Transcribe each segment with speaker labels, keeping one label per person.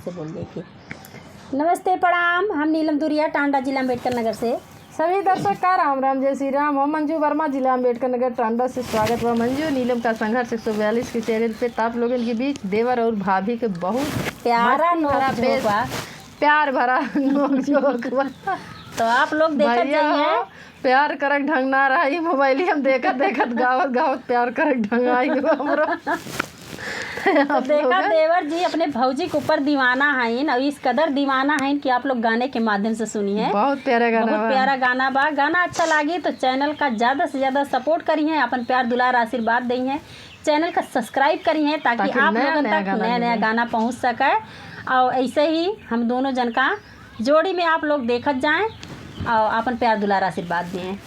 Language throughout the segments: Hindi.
Speaker 1: से बोल देखिए। नमस्ते प्रणाम, हम नीलम दुरिया, टांडा, जिला अम्बेडकर नगर से।
Speaker 2: सभी दर्शक का राम राम, जय श्री राम। हम मंजू वर्मा, जिला अम्बेडकर नगर, टांडा से स्वागत हुआ। मंजू नीलम का संघर्ष 142 के चैनल पे आप लोगों के बीच देवर और भाभी के बहुत
Speaker 1: प्यारा
Speaker 2: प्यार भरा नोक
Speaker 1: तो आप लोग देखत जाइए।
Speaker 2: प्यार करक ढंग ना रही, मोबाइल हम देखत गावत प्यार करक ढंग आई हमरो।
Speaker 1: तो देखा देवर जी अपने भौजी के ऊपर दीवाना हैं और इस कदर दीवाना हैं कि आप लोग गाने के माध्यम से सुनिए।
Speaker 2: बहुत प्यारा गाना,
Speaker 1: बहुत प्यारा गाना बा। गाना अच्छा लगी तो चैनल का ज़्यादा से ज़्यादा सपोर्ट करिए, अपन प्यार दुलार आशीर्वाद दी चैनल का सब्सक्राइब करिए ताकि आप लोगों तक नया नया गाना पहुंच सके। और ऐसे ही हम दोनों जन का जोड़ी में आप लोग देखत जाएं और अपन प्यार दुलार आशीर्वाद दिए।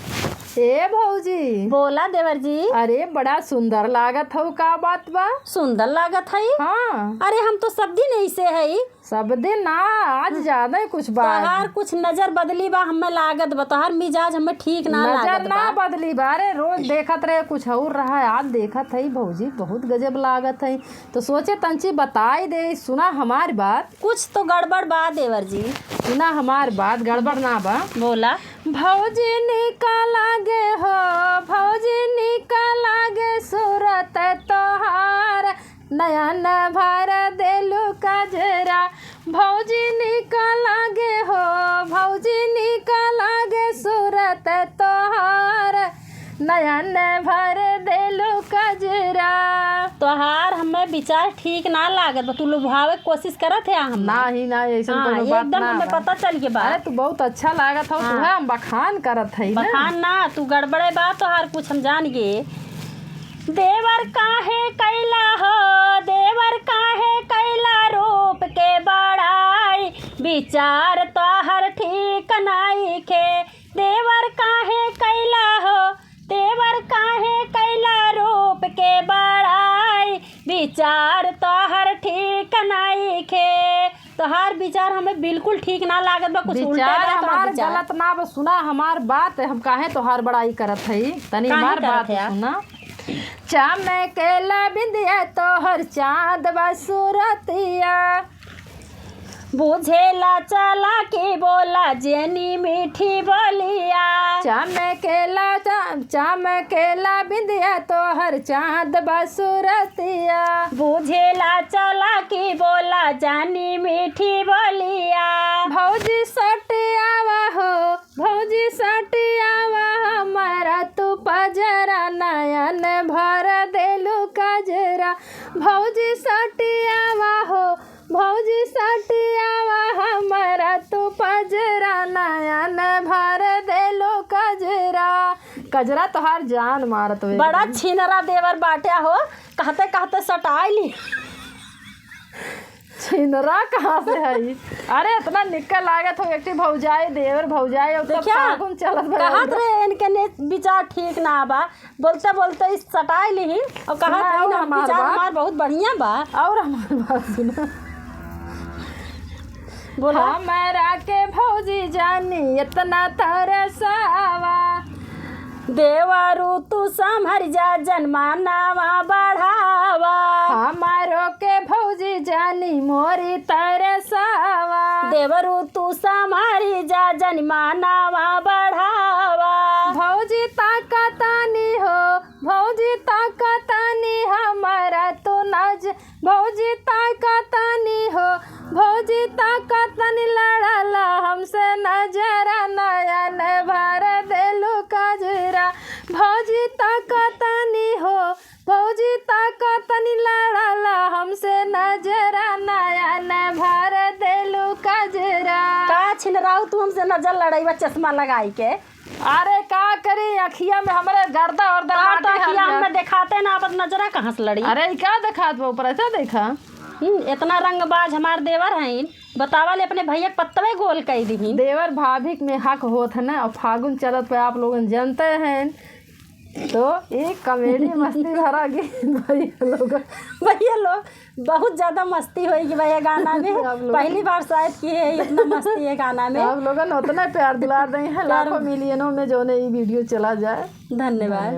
Speaker 2: ए भौजी
Speaker 1: बोला देवर जी।
Speaker 2: अरे बड़ा सुंदर लागत हो, का बात बा?
Speaker 1: सुंदर लागत है।
Speaker 2: हाँ,
Speaker 1: अरे हम तो सब दिन ऐसे है।
Speaker 2: सब दिन ना, आज ज्यादा ही कुछ बात।
Speaker 1: तोहार कुछ नजर बदली बा, हमें लागत बा तोहार मिजाज हमें ठीक ना लागत
Speaker 2: नजर ना बदली बा। अरे रोज देखत रहे कुछ और रहा है, आज देखत है भौजी बहुत गजब लागत है, तो सोचे तंची बताई दे। सुना हमारी बात,
Speaker 1: कुछ तो गड़बड़ बा देवर जी।
Speaker 2: सुना हमारी बात, गड़बड़ ना बा।
Speaker 1: बोला।
Speaker 2: भौजी निकालागे हो, भौजी निकालागे सूरत तोहार, नयन भर देलू कजरा। भौजी निकालागे हो, भौजी निकालागे सूरत तोहार, नयन भर देलू कजरा।
Speaker 1: तोहार हमें विचार ठीक ना लागत बा, तू लुभावे कोशिश करत है हम
Speaker 2: ना ही ना, ऐसा कोई बात
Speaker 1: एकदम
Speaker 2: ना
Speaker 1: हमें
Speaker 2: बा।
Speaker 1: पता चल के बा।
Speaker 2: अरे तू बहुत अच्छा लागत हो, तू हम बखान करत है।
Speaker 1: बखान ना, तू गड़बड़े बा तोहार कुछ हम जान गे। देवर काहे कैला हो, देवर काहे कैला रूप के बड़ाई, विचार तोहर ठीक नाई के। देवर काहे कैला हो, देवर काहे कैला रूप के बड़ाई, विचार तोहर ठीक नाई के। तोहार विचार हमें बिल्कुल ठीक ना लागत बा, कुछ उल्टा बा
Speaker 2: हमार गलत ना बा। सुना हमार बात, हम काहे तोहार बड़ाई करत है, तनी हमार बात सुना। चमकेला बिंदिया तोहर चाँद बा सूरतिया, बुझेला चला के बोला जेनी मीठी बोलिया। चमकेला बिंदिया तोहर चाँद बा सूरतिया, बुझेला चला के बोला जानी मीठी बोलिया। भौजी सटियावा हो, भौजी सटियावा हमारा तू पजरा, नयन भर देलू कजरा। भौजी सटियावा हो, भौजी सटियावा हमारा तू पजरा, नयन भर देलो कजरा। कजरा तोहार जान मारत हो।
Speaker 1: बड़ा छिनरा देवर बाटिया हो, कहते कहते सटाइली।
Speaker 2: छिनरा कहाँ से है? अरे इतना निकल लागत हो, एक भौजाई देवर भौजाई और फागुन चलत
Speaker 1: कहत रहे इनके ने विचार ठीक ना बा, बोलते बोलते इस सटाइली और कहत रहे ना विचार हमार बहुत बढ़िया बा।
Speaker 2: और हमारी बात सुना।
Speaker 1: बोला।
Speaker 2: हमारा के भौजी जानी इतना तरसावा,
Speaker 1: देवरू तू संभर जा जनमानावा बढ़ावा।
Speaker 2: हमारो के भौजी जानी मोरी तरसावा,
Speaker 1: देवरू तू संभरी जा जनमानावा बढ़ावा।
Speaker 2: भौजी ताकतानी हो, भौजी ताकतानी हमारा तो नज, भौजी ताकतानी हो, भौजी ताकतानी लड़ाला हमसे नजरा, नयन भर देलू कजरा। भौजी ताकतानी हो, भौजी ताकतानी लड़ाला हमसे नजरा, नयन भर देलू कजरा।
Speaker 1: का छिनराऊ तू हमसे नजर लड़ाई चश्मा लगाई के?
Speaker 2: अरे का करी, अखिया में हमारे गर्दा और
Speaker 1: तो अखिया हमें दिखाते ना, अपन नजरा कहाँ से लड़ी?
Speaker 2: अरे क्या दिखात वो ऊपर ऐसा देखा?
Speaker 1: इतना रंगबाज हमार देवर हैं, बतावा ले अपने भैया पत्तवे गोल कई दी।
Speaker 2: देवर भाभी में हक होत है ना, और फागुन चलत पे आप लोग जानते हैं, तो एक कॉमेडी मस्ती भरा गीत
Speaker 1: भैया लोग बहुत ज़्यादा मस्ती होगी भैया गाना में। पहली बार शायद की है इतना मस्ती है गाना में।
Speaker 2: आप लोगों ने उतना प्यार दिला रहे हैं, लाखों मिलियनों में जो ने ये वीडियो चला जाए।
Speaker 1: धन्यवाद।